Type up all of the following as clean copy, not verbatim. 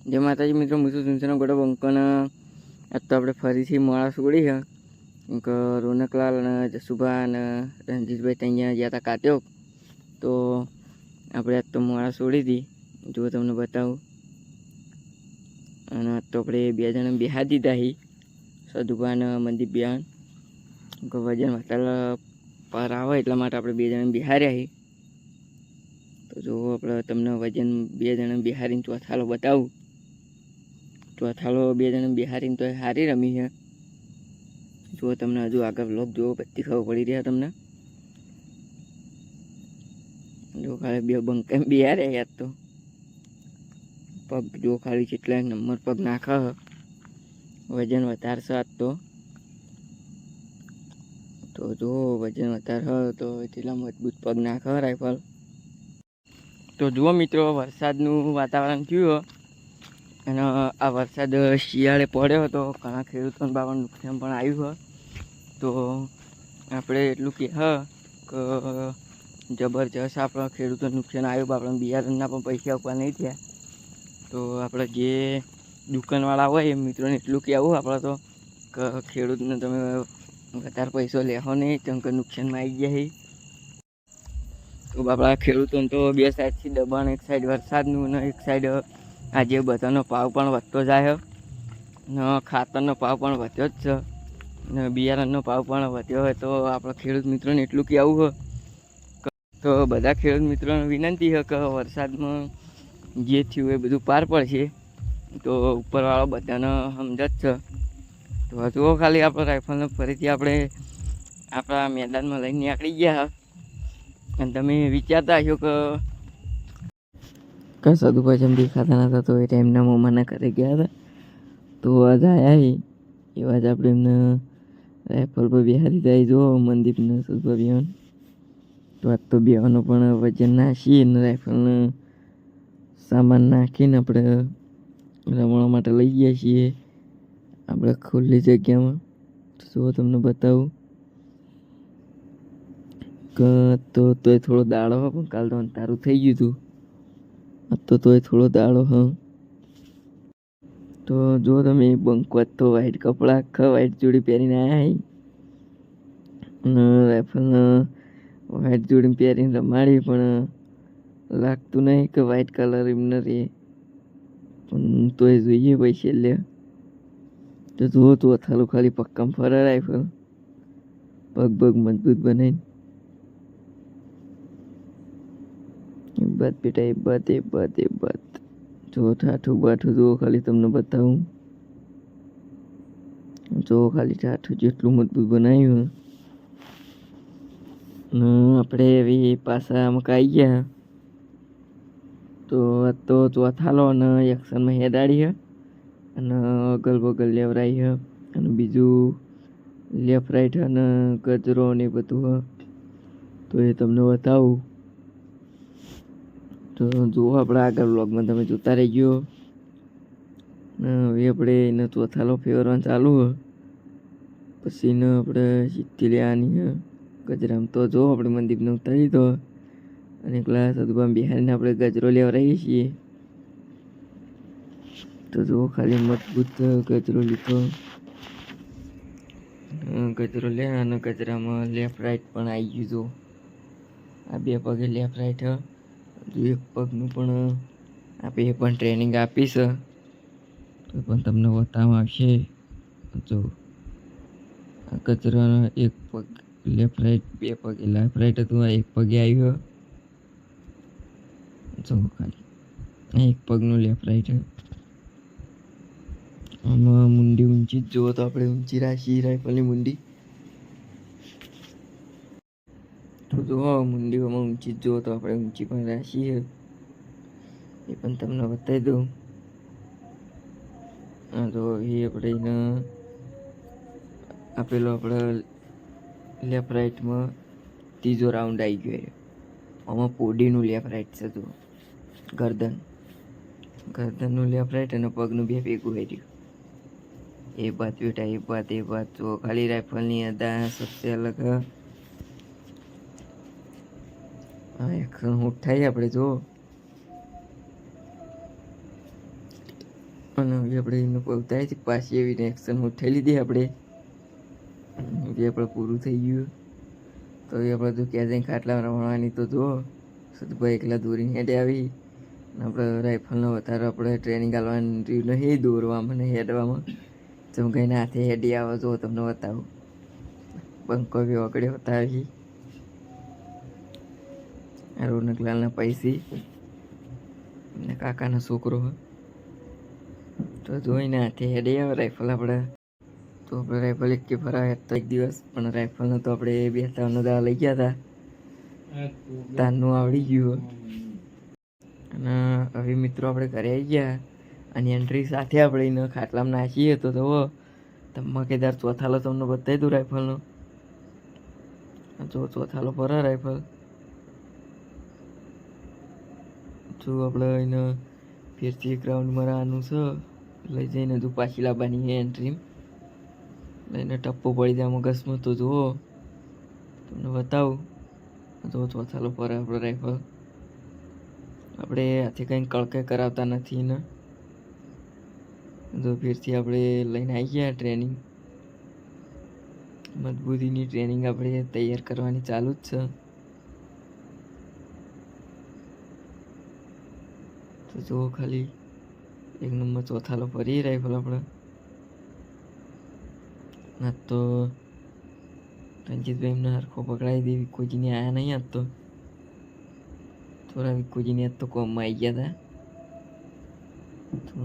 જય માતાજી મિત્રો, હું છું સુનસનો ગોડો બંકન. આજ તો આપણે ફરીથી મોડા છોડી છે કે રોનકલાલ અને જસુભા અને રણજીતભાઈ ત્યાં ગયા હતા કાત્યો. તો આપણે આજ તો મોડા છોડી હતી, જો તમને બતાવું. અને આજ તો આપણે 2 જણા બિહાર દીધા હી, સદુભા અને મનદીપ બિહાન. વજન વધારે પર આવે એટલા માટે આપણે 2 જણા બિહાર્યા હી. તો જો આપણે તમને વજન 2 જણા બિહારીને ચોથાલો બતાવું. ચોથાલો 2 જણા બિહારીને તો સારી રમી છે. જો તમને હજુ આગળ વ્લોગ જોવો બધી ખબર પડી રહ્યા તમને. જો ખાલી 2 બંકા બિહારે યાદ તો પગ જો ખાલી કેટલા નંબર પગ નાખે. વજન વધારે છે આજ તો જો વજન વધારે તો એટલા મજબૂત પગ નાખે રાઇફલ. તો જુઓ મિત્રો, વરસાદનું વાતાવરણ થયું અને આ વરસાદ શિયાળે પડ્યો હતો. ઘણા ખેડૂતોને બાવાનું નુકસાન પણ આવ્યું. તો આપણે એટલું કે કે જબરજસ્ત આપણા ખેડૂતોને નુકસાન આવ્યું. આપણે બિયારણના પણ પૈસા આપવા નહીં થયા. તો આપણે જે દુકાનવાળા હોય એ મિત્રોને એટલું કહેવું આપણે તો કે ખેડૂતને તમે વધારે પૈસો લેવો નહીં, કેમ કે નુકસાનમાં આવી ગયા છે. તો આપણા ખેડૂતોને તો 2 સાઈડથી દબાણ, એક સાઈડ વરસાદનું અને એક સાઈડ આજે બધાનો ભાવ પણ વધતો જાય ને ખાતરનો ભાવ પણ વધ્યો જ છે ને બિયારણનો ભાવ પણ વધ્યો હોય. તો આપણા ખેડૂત મિત્રોને એટલું કહેવું હોય તો બધા ખેડૂત મિત્રોને વિનંતી છે કે વરસાદમાં જે થયું એ બધું પાર પડશે. તો ઉપરવાળો બધાને સમજ જ છે. તો હજુ ખાલી આપણે રાઇફલને ફરીથી આપણે આપણા મેદાનમાં લઈને નીકળી ગયા. અને તમે વિચારતા હશો કે સદુભાઈ જેમ દેખાતા નતા તો એ ટાઈમના મમ્માના ઘરે ગયા હતા. તો આજ આવ્યા એવા જ આપણે એમને રાઇફલ પર બિહારી જાય. જો મનદીપને સદુભા બિહાન તો આજ તો બેવાનો પણ વજન નાખી અને રાઇફલને સામાન નાખીને આપણે રમવા માટે લઈ ગયા છીએ આપણે ખુલ્લી જગ્યામાં. તો તમને બતાવું કે તોય થોડો દાડો હોય, પણ કાલ તો અંધારું થઈ ગયું હતું. તોય થોડો દાડો તો જો તમે બંકવાત તો વ્હાઈટ કપડાં આખા વ્હાઈટ જોડી પહેરીને આવ્યા અને રાઇફલને વ્હાઈટ જોડી પહેરીને રમાડી. પણ લાગતું નહીં કે વ્હાઈટ કલર એમને રહે, પણ તોય જોઈએ પૈસે લે. તો જુઓ તો અથાલું ખાલી પક્કામાં ફરે રાઇફલ, પગ મજબૂત બનાવીને. બેટા એ બાત જો ઠાઠું બાઠું જુઓ ખાલી તમને બતાવું. જો ખાલી ઠાઠું જેટલું મજબૂત બનાવ્યું. ને આપણે એવી પાછા મકાઈ ગયા. તો આ તો ચોથાલો અને એક્શનમાં હેડાડી છે અને અગલ બગલ લેવરાઈ છે અને બીજું લેફ્ટ રાઈટ અને ગજરો ને બધું. તો એ તમને બતાવું. તો જુઓ આપણે આગળ વ્લોગમાં તમે જોતા રહીજો. હવે આપણે એને ચોથાલો ફેરવાનું ચાલુ હોય પછી એને આપણે સીધી લેવાની ગજરામાં. તો જો આપણે મનદીપને ઉતારી દો અને એકલા સદુભાઈ બિહારીને આપણે ગજરો લેવરાઈએ છીએ. તો જુઓ ખાલી મજબૂત ગજરો લીધો. ગજરો લે અને ગજરામાં લેફ્ટ રાઈટ પણ આવી ગયું. જો આ 2 પગે લેફ્ટ રાઈટ હજુ 1 પગનું પણ આપણે પણ ટ્રેનિંગ આપીશ તો પણ તમને બતાવવામાં આવશે. જો આ ગજરાનો 1 પગ લેફ્ટ રાઈટ, 2 પગે લેફ્ટ રાઈટ હતું, આ 1 પગે આવ્યું. જો ખાલી 1 પગનું લેફ્ટ રાઈટ. આમાં મુંડી ઊંચી જ જુઓ તો આપણે ઊંચી રાખી રાઇફલની મુંડી. તો જુઓ મુંડીઓમાં ઊંચી જ જુઓ તો આપણે ઊંચી પણ રાખીએ. એ પણ તમને બતાવી દઉં. તો એ આપણે એને આપેલો આપણે લેફ્ટ રાઈટમાં 3જો રાઉન્ડ આવી ગયો. આમાં પોડીનું લેફ્ટ રાઈટ છે. તો ગરદનનું લેફ્ટ રાઈટ અને પગનું 2 ભેગું થઈ ગયું. એ બાત બેટા એ બાત જો ખાલી રાઇફલની અદા સબસે અલગ એક્શન ઉઠાઈ આપણે જો અને હવે આપણે એનો ઉતારી પાછી એવી એક્શન ઉઠાઈ લીધી આપણે. હવે આપણે પૂરું થઈ ગયું. તો એ આપણે તો ક્યાં જઈને ખાટલા રમવાની તો જુઓ સદભાઈ એકલા દોરીને હેડે આવી. આપણે રાઇફલનો વધારે આપણે ટ્રેનિંગ આલવાની રહ્યું નહીં દોરવામાં ને હેડવામાં. જેમ કહીને હાથે હેડી આવે જો તમને બતાવું. બંકો બી વગડે બતાવી રોનકલાલના પૈસી ને કાકાનો છોકરો તો જોઈને હાથે હેડી આવે રાઇફલ આપણે. તો આપણે રાઇફલ એક કે ફરાવે તો એક દિવસ પણ રાઇફલનો તો આપણે 2-3 દાડા લઈ ગયા હતા. તારનું આવડી ગયું. અને હવે મિત્રો આપણે ઘરે આવી ગયા અને એન્ટ્રી સાથે આપણે એને ખાટલામાં નાખીએ તો જુઓ ધમાકેદાર ચોથાલો તમને બતાવી દઉં રાઇફલનો. જો ચોથાલો પર રાઇફલ જો આપણે એને ફેરથી ગ્રાઉન્ડ મરાવાનું છે. લઈ જઈને હજુ પાછી લાવવાની એન્ટ્રી લઈને ટપ્પો પડી જાય મગજમાં તો જુઓ તમને બતાવું. જો ચોથાલો પર આપણો રાઇફલ. આપણે હાથે કંઈ કળકે કરાવતા નથી ને. તો ફેરથી આપણે લઈને આવી ગયા ટ્રેનિંગ. મજબૂતીની ટ્રેનિંગ આપણે તૈયાર કરવાની ચાલુ જ છે. તો જુઓ ખાલી 1 નંબર ચોથાલો ફરી રાઇફલ આપણે. ના તો રણજીતભાઈ એમને હરખો પકડાવી દે. વિકોજીને આવ્યા નહીં આજ તો. થોડા વિકોજીને આજ તો કોમમાં આવી ગયા હતા. તો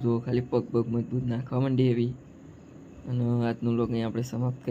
જુઓ ખાલી પગ મજબૂત નાખવા માંડી એવી. અને આજનું લોગ અહીં આપણે સમાપ્ત કરીએ.